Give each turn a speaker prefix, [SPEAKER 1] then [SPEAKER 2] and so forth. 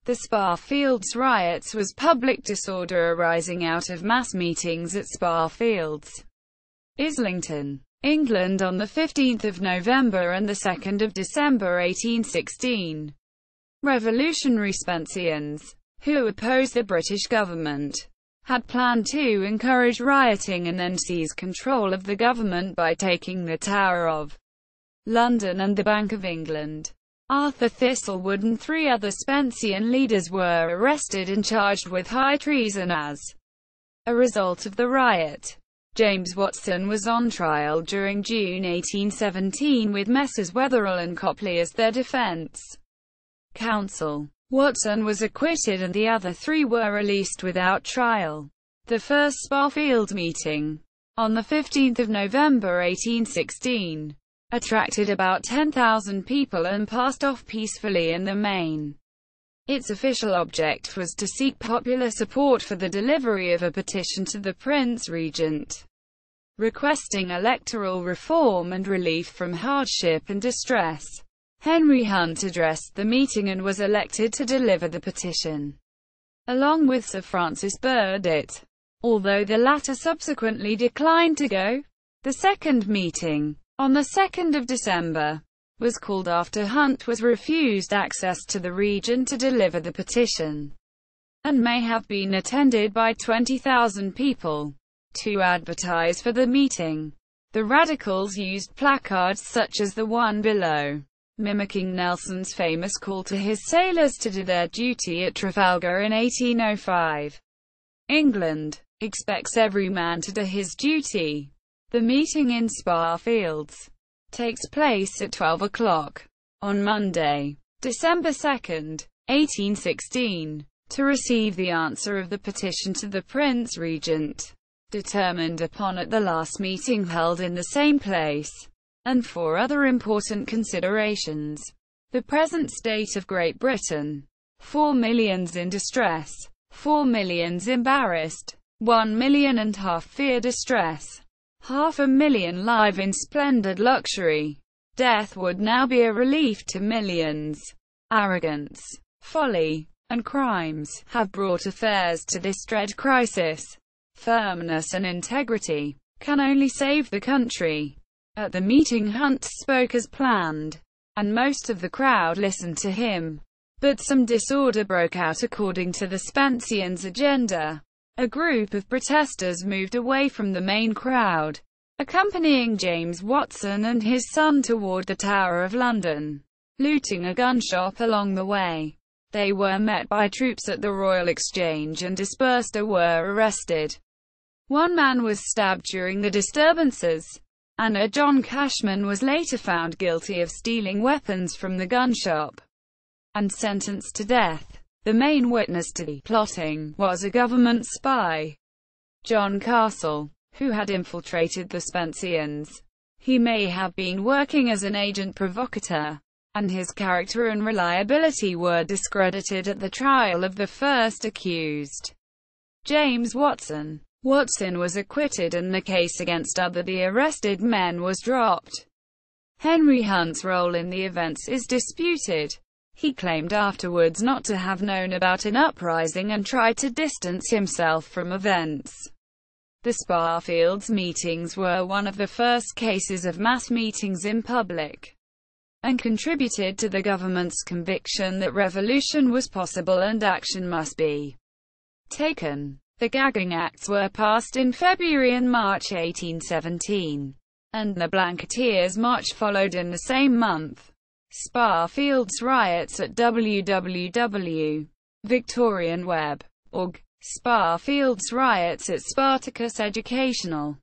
[SPEAKER 1] The Spa Fields Riots was public disorder arising out of mass meetings at Spa Fields, Islington, England on 15 November and 2 December 1816. Revolutionary Spenceans, who opposed the British government, had planned to encourage rioting and then seize control of the government by taking the Tower of London and the Bank of England. Arthur Thistlewood and 3 other Spencean leaders were arrested and charged with high treason as a result of the riot. James Watson was on trial during June 1817 with Messrs Wetherell and Copley as their defence counsel. Watson was acquitted and the other 3 were released without trial. The first Spa Field meeting, on 15 November 1816, attracted about 10,000 people and passed off peacefully in the main. Its official object was to seek popular support for the delivery of a petition to the Prince Regent, requesting electoral reform and relief from hardship and distress. Henry Hunt addressed the meeting and was elected to deliver the petition, along with Sir Francis Burdett, although the latter subsequently declined to go. The second meeting, on 2 December, was called after Hunt was refused access to the Regent to deliver the petition, and may have been attended by 20,000 people. To advertise for the meeting, the Radicals used placards such as the one below, mimicking Nelson's famous call to his sailors to do their duty at Trafalgar in 1805. England expects every man to do his duty. The meeting in Spa Fields takes place at 12 o'clock on Monday, December 2, 1816, to receive the answer of the petition to the Prince Regent, determined upon at the last meeting held in the same place, and 4 other important considerations. The present state of Great Britain, 4 millions in distress, 4 millions embarrassed, 1.5 million fear distress, 500,000 live in splendid luxury. Death would now be a relief to millions. Arrogance, folly, and crimes have brought affairs to this dread crisis. Firmness and integrity can only save the country. At the meeting Hunt spoke as planned, and most of the crowd listened to him. But some disorder broke out according to the Spenceans' agenda. A group of protesters moved away from the main crowd, accompanying James Watson and his son toward the Tower of London, looting a gun shop along the way. They were met by troops at the Royal Exchange and dispersed or were arrested. 1 man was stabbed during the disturbances, and a John Cashman was later found guilty of stealing weapons from the gun shop and sentenced to death. The main witness to the plotting was a government spy, John Castle, who had infiltrated the Spenceans. He may have been working as an agent provocateur, and his character and reliability were discredited at the trial of the first accused, James Watson. Watson was acquitted and the case against the arrested men was dropped. Henry Hunt's role in the events is disputed. He claimed afterwards not to have known about an uprising and tried to distance himself from events. The Spa Fields meetings were one of the first cases of mass meetings in public, and contributed to the government's conviction that revolution was possible and action must be taken. The gagging acts were passed in February and March 1817, and the Blanketeers' March followed in the same month. Spa Fields Riots at www.victorianweb.org. Spa Fields Riots at Spartacus Educational